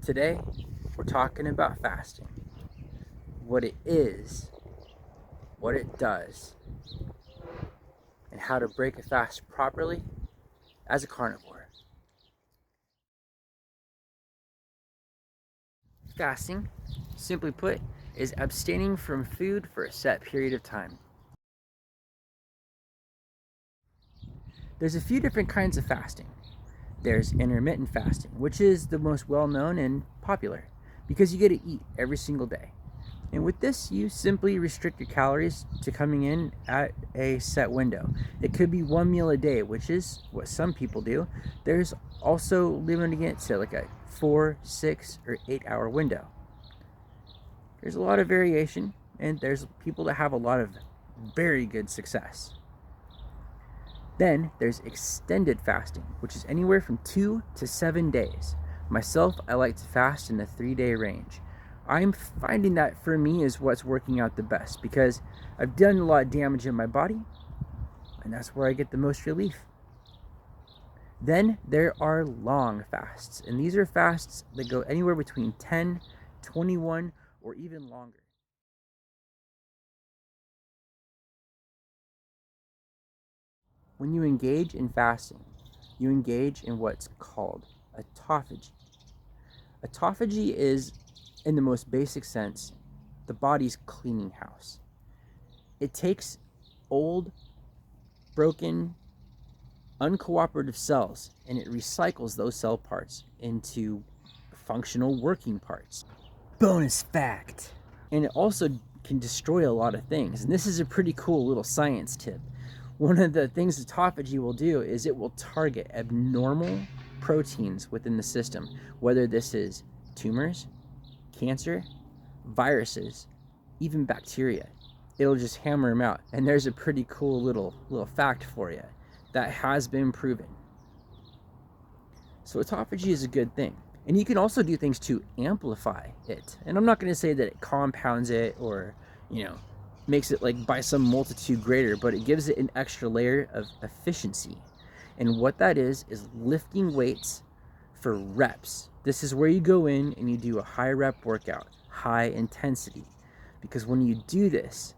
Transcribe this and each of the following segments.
Today, we're talking about fasting, what it is, what it does, and how to break a fast properly as a carnivore. Fasting, simply put, is abstaining from food for a set period of time. There's a few different kinds of fasting. There's intermittent fasting, which is the most well-known and popular because you get to eat every single day. And with this, you simply restrict your calories to coming in at a set window. It could be one meal a day, which is what some people do. There's also limiting it to like a 4, 6, or 8 hour window. There's a lot of variation, and there's people that have a lot of very good success. Then there's extended fasting, which is anywhere from 2 to 7 days. Myself, I like to fast in the 3-day range. I'm finding that for me is what's working out the best because I've done a lot of damage in my body, and that's where I get the most relief. Then there are long fasts, and these are fasts that go anywhere between 10, 21, or even longer. When you engage in fasting, you engage in what's called autophagy. Autophagy is, in the most basic sense, the body's cleaning house. It takes old, broken, uncooperative cells and it recycles those cell parts into functional working parts. Bonus fact! And it also can destroy a lot of things. And this is a pretty cool little science tip. One of the things autophagy will do is it will target abnormal proteins within the system, whether this is tumors, cancer, viruses, even bacteria. It'll just hammer them out. And there's a pretty cool little fact for you that has been proven. So autophagy is a good thing. And you can also do things to amplify it. And I'm not going to say that it compounds it or, makes it like by some multitude greater, but it gives it an extra layer of efficiency. And what that is lifting weights for reps. This is where you go in and you do a high rep workout, high intensity. Because when you do this,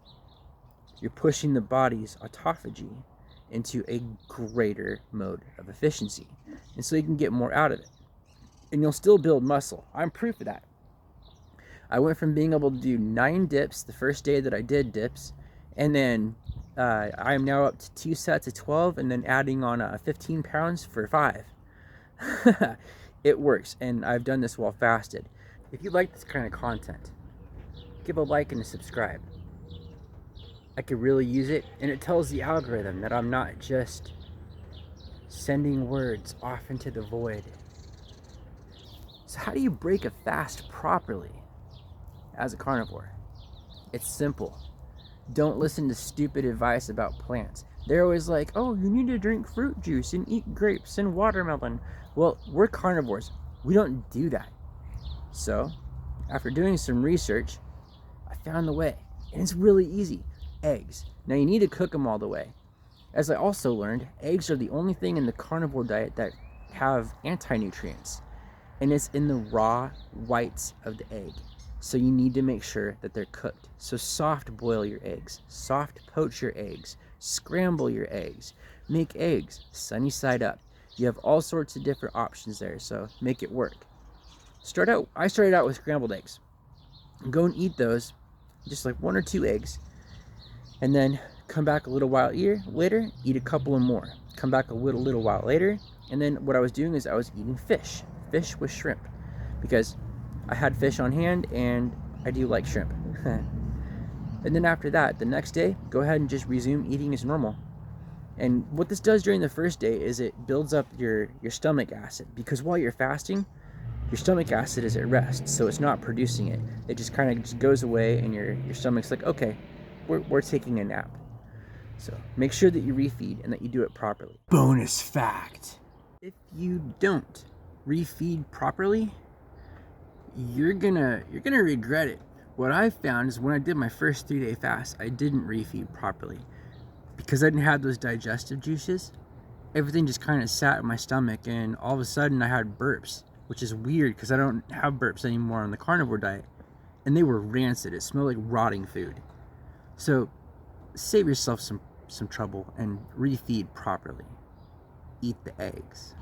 you're pushing the body's autophagy into a greater mode of efficiency. And so you can get more out of it. And you'll still build muscle. I'm proof of that. I went from being able to do 9 dips the first day that I did dips, and then I'm now up to 2 sets of 12, and then adding on 15 pounds for 5. It works, and I've done this while fasted. If you like this kind of content, give a like and a subscribe. I could really use it, and it tells the algorithm that I'm not just sending words off into the void. So how do you break a fast properly as a carnivore? It's simple. Don't listen to stupid advice about plants. They're always like, oh, you need to drink fruit juice and eat grapes and watermelon. Well, we're carnivores. We don't do that. So, after doing some research, I found the way. And it's really easy. Eggs. Now, you need to cook them all the way. As I also learned, eggs are the only thing in the carnivore diet that have anti-nutrients. And it's in the raw whites of the egg. So you need to make sure that they're cooked. So soft boil your eggs, soft poach your eggs, scramble your eggs, make eggs sunny side up. You have all sorts of different options there, so make it work. I started out with scrambled eggs. Go and eat those, just like 1 or 2 eggs, and then come back a little while later, eat a couple of more. Come back a little while later, and then what I was doing is I was eating fish with shrimp, because I had fish on hand and I do like shrimp. And then after that, the next day, go ahead and just resume eating as normal. And what this does during the first day is it builds up your stomach acid, because while you're fasting, your stomach acid is at rest, so it's not producing it. It just kind of just goes away, and your stomach's like, okay, we're taking a nap. So make sure that you refeed and that you do it properly. Bonus fact: if you don't refeed properly, you're gonna regret it. What I found is when I did my first 3-day fast, I didn't refeed properly because I didn't have those digestive juices. Everything just kind of sat in my stomach, and all of a sudden I had burps. which is weird because I don't have burps anymore on the carnivore diet. And they were rancid. It smelled like rotting food. So save yourself some trouble and refeed properly. Eat the eggs.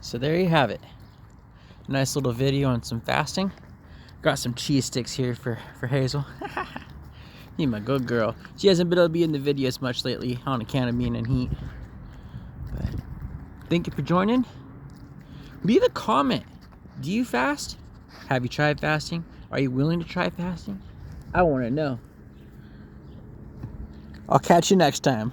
So there you have it. Nice little video on some fasting. Got some cheese sticks here for Hazel. You're my good girl. She hasn't been able to be in the videos much lately on account of being in heat. But thank you for joining. Leave a comment. Do you fast? Have you tried fasting? Are you willing to try fasting? I want to know. I'll catch you next time.